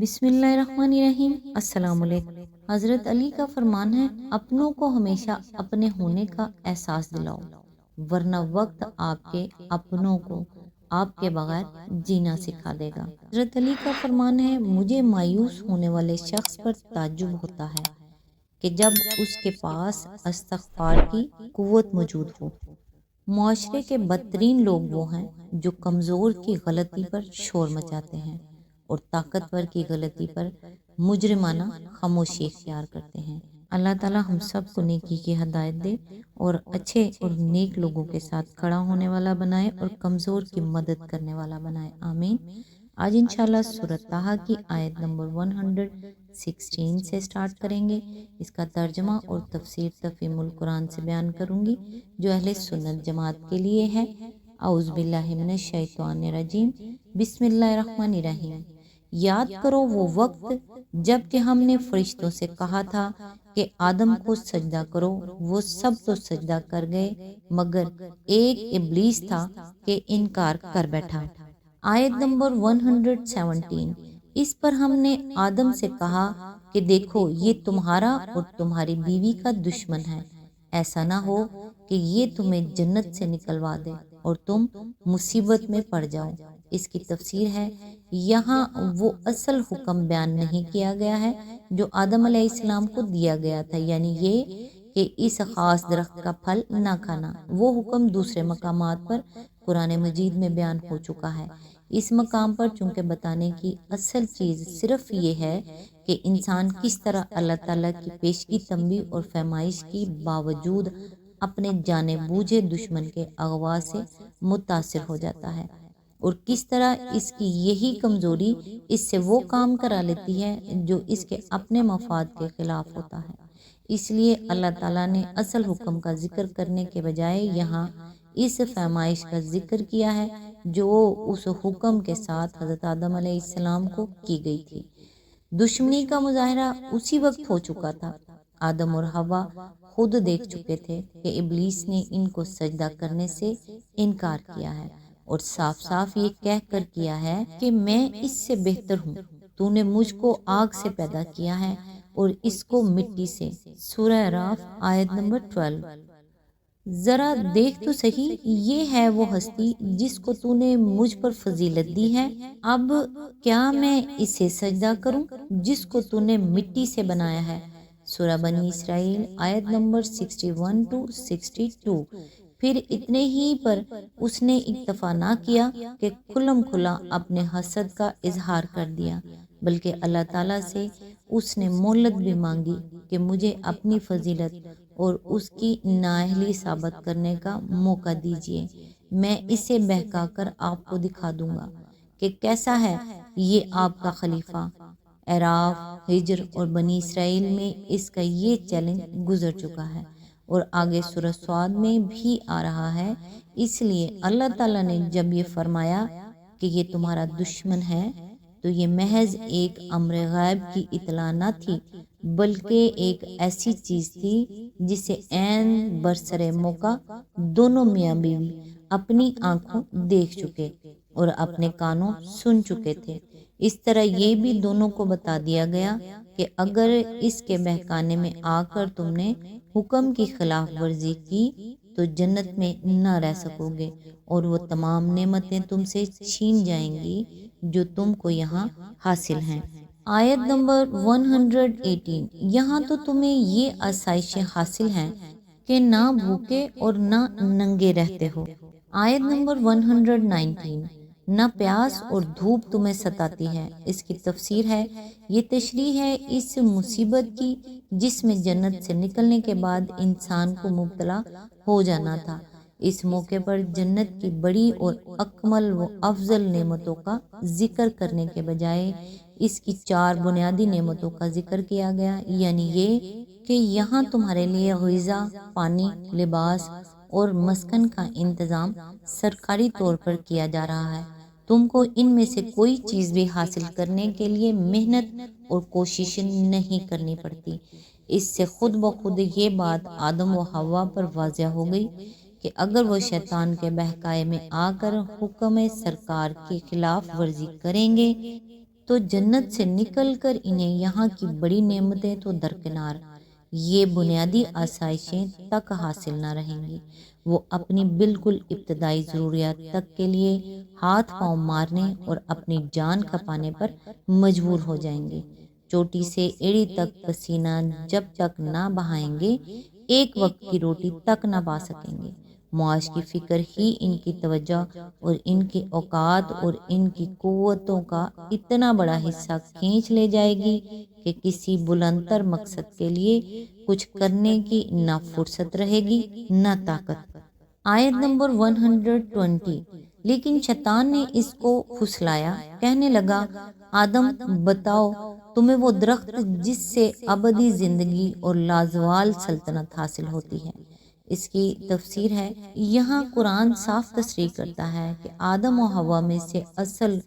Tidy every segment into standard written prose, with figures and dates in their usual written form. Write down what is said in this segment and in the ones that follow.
بسم اللہ الرحمن الرحیم۔ السلام علیکم۔ حضرت علی کا فرمان ہے، اپنوں کو ہمیشہ اپنے ہونے کا احساس دلاؤ، ورنہ وقت آپ کے اپنوں کو آپ کے بغیر جینا سکھا دے گا۔ حضرت علی کا فرمان ہے، مجھے مایوس ہونے والے شخص پر تعجب ہوتا ہے کہ جب اس کے پاس استغفار کی قوت موجود ہو۔ معاشرے کے بدترین لوگ وہ ہیں جو کمزور کی غلطی پر شور مچاتے ہیں اور طاقتور کی غلطی پر مجرمانہ خاموشی اختیار کرتے ہیں۔ اللہ تعالی ہم سب کو نیکی کی ہدایت دے اور اچھے اور نیک لوگوں کے ساتھ کھڑا ہونے والا بنائے اور کمزور کی مدد کرنے والا بنائے، آمین۔ آج انشاءاللہ سورۃ طٰہٰ کی آیت نمبر 116 سے سٹارٹ کریں گے۔ اس کا ترجمہ اور تفسیر تفہیم القرآن سے بیان کروں گی جو اہل سنت جماعت کے لیے ہے۔ اعوذ باللہ من الشیطان الرجیم، بسم اللہ الرحمن الرحیم۔ یاد کرو وہ وقت جب کہ ہم نے فرشتوں سے کہا تھا کہ آدم کو سجدہ کرو، وہ سب تو سجدہ کر گئے مگر ایک ابلیس تھا کہ انکار کر بیٹھا۔ آیت نمبر 117، اس پر ہم نے آدم سے کہا کہ دیکھو یہ تمہارا اور تمہاری بیوی کا دشمن ہے، ایسا نہ ہو کہ یہ تمہیں جنت سے نکلوا دے اور تم مصیبت میں پڑ جاؤ۔ اس کی تفسیر ہے، یہاں وہ اصل حکم بیان نہیں کیا گیا ہے جو آدم علیہ السلام کو دیا گیا تھا، یعنی یہ کہ اس خاص درخت کا پھل نہ کھانا۔ وہ حکم دوسرے مقامات پر قرآن مجید میں بیان ہو چکا ہے۔ اس مقام پر چونکہ بتانے کی اصل چیز صرف یہ ہے کہ انسان کس طرح اللہ تعالیٰ کی پیشگی تنبیہ اور فرمائش کی باوجود اپنے جانے بوجھے دشمن کے اغوا سے متاثر ہو جاتا ہے اور کس طرح اس کی یہی کمزوری اس سے وہ کام کرا لیتی ہے جو اس کے اپنے مفاد کے خلاف ہوتا ہے۔ اس لیے اللہ تعالیٰ نے اصل حکم کا ذکر کرنے کے بجائے یہاں اس فرمائش کا ذکر کیا ہے جو اس حکم کے ساتھ حضرت آدم علیہ السلام کو کی گئی تھی۔ دشمنی کا مظاہرہ اسی وقت ہو چکا تھا۔ آدم اور حوا خود دیکھ چکے تھے کہ ابلیس نے ان کو سجدہ کرنے سے انکار کیا ہے اور صاف صاف یہ کہہ کر کیا ہے کہ میں اس سے بہتر ہوں، تو نے مجھ کو آگ سے پیدا کیا ہے اور اس کو مٹی سے۔ سورہ اعراف آیت نمبر 12۔ ذرا دیکھ تو صحیح، یہ ہے وہ ہستی جس کو تو نے مجھ پر فضیلت دی ہے، اب کیا میں اسے سجدہ کروں جس کو تو نے مٹی سے بنایا ہے۔ سورہ بنی اسرائیل آیت نمبر 61 to 62۔ پھر اتنے ہی پر اس نے اکتفا نہ کیا کہ کھلم کھلا اپنے حسد کا اظہار کر دیا، بلکہ اللہ تعالیٰ سے اس نے مہلت بھی مانگی کہ مجھے اپنی فضیلت اور اس کی نااہلی ثابت کرنے کا موقع دیجیے، میں اسے بہکا کر آپ کو دکھا دوں گا کہ کیسا ہے یہ آپ کا خلیفہ۔ اعراف، ہجر اور بنی اسرائیل میں اس کا یہ چیلنج گزر چکا ہے اور آگے سورہ صاد میں بھی آ رہا ہے۔ اس لیے اللہ تعالیٰ نے جب یہ فرمایا کہ یہ تمہارا دشمن ہے تو یہ محض ایک امر غیب کی اطلاع نہ تھی، بلکہ ایک ایسی چیز تھی جسے عین برسر موقع دونوں میاں بیوی اپنی آنکھوں دیکھ چکے اور اپنے کانوں سن چکے تھے۔ اس طرح یہ بھی دونوں کو بتا دیا گیا کہ اگر اس کے بہکانے میں آ کر تم نے حکم کی خلاف ورزی کی تو جنت میں نہ رہ سکو گے اور وہ تمام نعمتیں تم سے چھین جائیں گی جو تم کو یہاں حاصل ہیں۔ آیت نمبر 118، یہاں تو تمہیں یہ آسائشیں حاصل ہیں کہ نہ بھوکے اور نہ ننگے رہتے ہو۔ آیت نمبر 119، نہ پیاس اور دھوپ تمہیں ستاتی ہے۔ اس کی تفسیر ہے، یہ تشریح ہے اس مصیبت کی جس میں جنت سے نکلنے کے بعد انسان کو مبتلا ہو جانا تھا۔ اس موقع پر جنت کی بڑی اور اکمل و افضل نعمتوں کا ذکر کرنے کے بجائے اس کی 4 بنیادی نعمتوں کا ذکر کیا گیا، یعنی یہ کہ یہاں تمہارے لیے غذا، پانی، لباس اور مسکن کا انتظام سرکاری طور پر کیا جا رہا ہے۔ تم کو ان میں سے کوئی چیز بھی حاصل کرنے کے لیے محنت اور کوشش نہیں کرنی پڑتی۔ اس سے خود بخود یہ بات آدم و حوا پر واضح ہو گئی کہ اگر وہ شیطان کے بہکائے میں آ کر حکم سرکار کی خلاف ورزی کریں گے تو جنت سے نکل کر انہیں یہاں کی بڑی نعمتیں تو درکنار، یہ بنیادی آسائشیں تک حاصل نہ رہیں گی۔ وہ اپنی بالکل ابتدائی ضروریات تک کے لیے ہاتھ پاؤں مارنے اور اپنی جان کھپانے پر مجبور ہو جائیں گے۔ چوٹی سے ایڑی تک پسینہ جب تک نہ بہائیں گے، ایک وقت کی روٹی تک نہ پا سکیں گے۔ معاش کی فکر ہی ان کی توجہ اور ان کے اوقات اور ان کی قوتوں کا اتنا بڑا حصہ کھینچ لے جائے گی کہ کسی بلند تر مقصد کے لیے کچھ کرنے کی نہ فرصت رہے گی نہ طاقت۔ آیت نمبر 120۔ لیکن شیطان نے اس کو پھسلایا، کہنے لگا، آدم بتاؤ تمہیں وہ درخت جس سے ابدی زندگی اور لازوال سلطنت حاصل ہوتی ہے۔ اس کی تفسیر ہے، یہاں قرآن صاف تصریح کرتا ہے کہ آدم و حوا میں سے اصل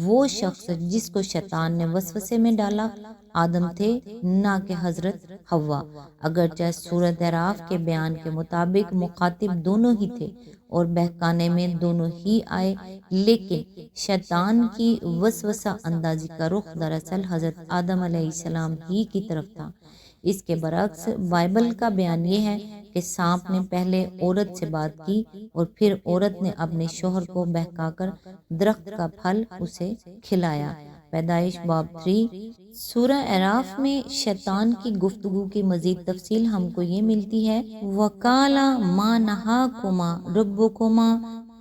وہ شخص جس کو شیطان نے وسوسے میں ڈالا آدم تھے، نہ کہ حضرت حوا۔ اگرچہ سورۃ اعراف کے بیان کے مطابق مخاطب دونوں ہی تھے اور بہکانے میں دونوں ہی آئے، لیکن شیطان کی وسوسہ اندازی کا رخ دراصل حضرت آدم علیہ السلام ہی کی طرف تھا۔ اس کے برعکس بائبل کا بیان یہ ہے کہ سانپ نے پہلے عورت سے بات کی اور پھر عورت نے اپنے شوہر کو بہکا کر درخت کا پھل اسے کھلایا۔ پیدائش باب 3۔ سورہ اعراف میں شیطان کی گفتگو کی مزید تفصیل ہم کو یہ ملتی ہے، وَقَالَ مَا نَهَاكُمَا رَبُّكُمَا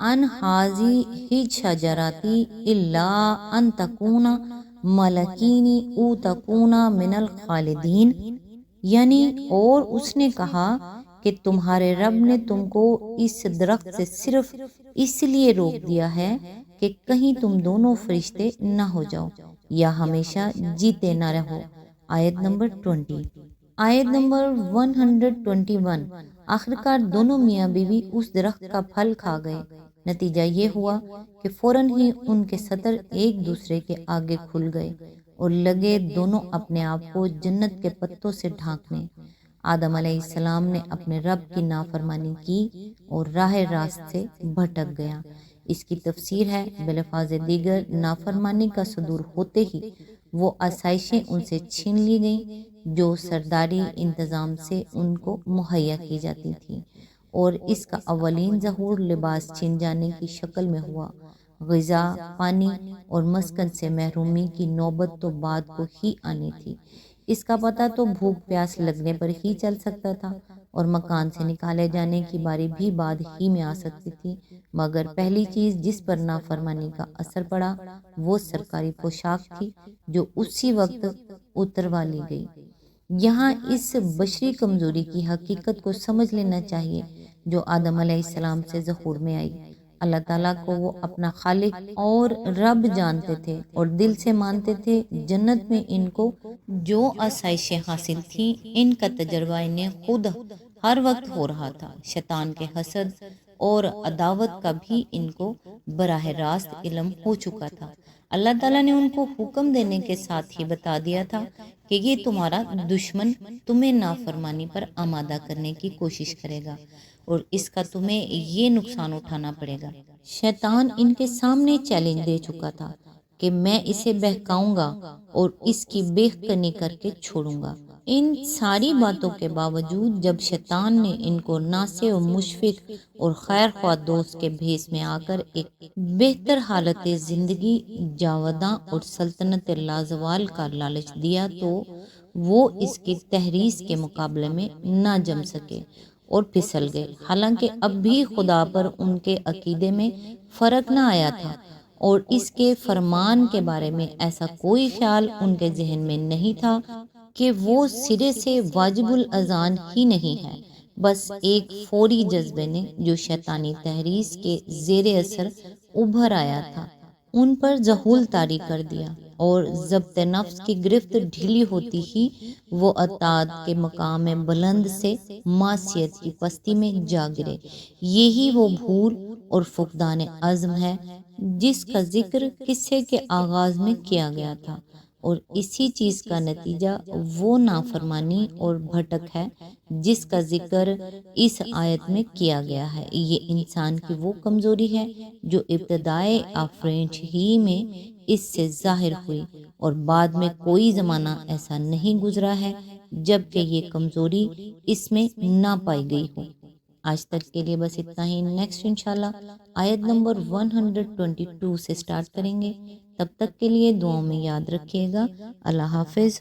عَنْ هَٰذِهِ الشَّجَرَةِ إِلَّا أَن تَكُونَا مَلَكَيْنِ أَوْ تَكُونَا مِنَ الْخَالِدِينَ، یعنی اور اس نے کہا کہ تمہارے رب نے تم کو اس درخت سے صرف اس لیے روک دیا ہے کہ کہیں تم دونوں فرشتے نہ ہو جاؤ یا ہمیشہ جیتے نہ رہو۔ آیت نمبر 20۔ آیت نمبر 121۔ آخرکار دونوں میاں بیوی اس درخت کا پھل کھا گئے۔ نتیجہ یہ ہوا کہ فوراً ہی ان کے سطر ایک دوسرے کے آگے کھل گئے اور لگے دونوں اپنے آپ کو جنت کے پتوں سے ڈھانکنے۔ آدم علیہ السلام نے اپنے رب کی نافرمانی کی اور راہ راست سے بھٹک گیا۔ اس کی تفسیر ہے، بالفاظ دیگر نافرمانی کا صدور ہوتے ہی وہ آسائشیں ان سے چھین لی گئیں جو سرداری انتظام سے ان کو مہیا کی جاتی تھیں، اور اس کا اولین ظہور لباس چھین جانے کی شکل میں ہوا۔ غذا، پانی اور مسکن سے محرومی کی نوبت تو بعد کو ہی آنی تھی۔ اس کا پتہ تو بھوک پیاس لگنے پر ہی چل سکتا تھا اور مکان سے نکالے جانے کی باری بھی بعد ہی میں آ سکتی تھی، مگر پہلی چیز جس پر نافرمانی کا اثر پڑا وہ سرکاری پوشاک تھی جو اسی وقت اتروا لی گئی۔ یہاں اس بشری کمزوری کی حقیقت کو سمجھ لینا چاہیے جو آدم علیہ السلام سے ظہور میں آئی۔ اللہ تعالیٰ کو وہ اپنا خالق اور رب جانتے تھے اور دل سے مانتے تھے۔ جنت میں ان کو جو آسائشیں حاصل تھیں، ان کا تجربہ انہیں خود ہر وقت ہو رہا تھا۔ شیطان کے حسد اور عداوت کا بھی ان کو براہ راست علم ہو چکا تھا۔ اللہ تعالیٰ نے ان کو حکم دینے کے ساتھ ہی بتا دیا تھا کہ یہ تمہارا دشمن تمہیں نافرمانی پر آمادہ کرنے کی کوشش کرے گا اور اس کا تمہیں یہ نقصان اٹھانا پڑے گا۔ شیطان ان کے سامنے چیلنج دے چکا تھا کہ میں اسے بہکاؤں گا اور اس کی بیخ کنی کر کے چھوڑوں گا۔ ان ساری باتوں کے باوجود جب شیطان نے ان کو ناصح و مشفق اور خیر خواہ دوست کے بھیس میں آ کر ایک بہتر حالت زندگی جاوداں اور سلطنت لازوال کا لالچ دیا تو وہ اس کی تحریص کے مقابلے میں نہ جم سکے اور پھسل گئے۔ حالانکہ اب بھی خدا پر ان کے عقیدے میں فرق نہ آیا تھا اور اس کے فرمان کے بارے میں ایسا کوئی خیال ان کے ذہن میں نہیں تھا کہ وہ سرے سے واجب الاذان ہی نہیں ہے، بس ایک فوری جذبے نے جو شیطانی تحریص کے زیر اثر ابھر آیا تھا ان پر ظہول طاری کر دیا، اور ضبط نفس کی گرفت ڈھیلی ہوتی ہی وہ اطاعت کے مقام بلند سے معصیت کی پستی میں جا گرے۔ یہی وہ بھول اور فقدان عزم ہے جس کا ذکر قصے کے آغاز میں کیا گیا تھا، اور اسی چیز کا نتیجہ وہ نافرمانی اور بھٹک ہے جس کا ذکر اس آیت میں کیا گیا ہے۔ یہ انسان کی وہ کمزوری ہے جو ابتدائے آفرینش ہی میں اس سے ظاہر ہوئی، اور بعد میں کوئی زمانہ ایسا نہیں گزرا ہے جب کہ یہ کمزوری اس میں نہ پائی گئی ہو۔ آج تک کے لیے بس اتنا ہی، نیکسٹ انشاءاللہ آیت نمبر 122 سے سٹارٹ کریں گے۔ تب تک کے لیے دعاؤں میں یاد رکھیے گا۔ اللہ حافظ۔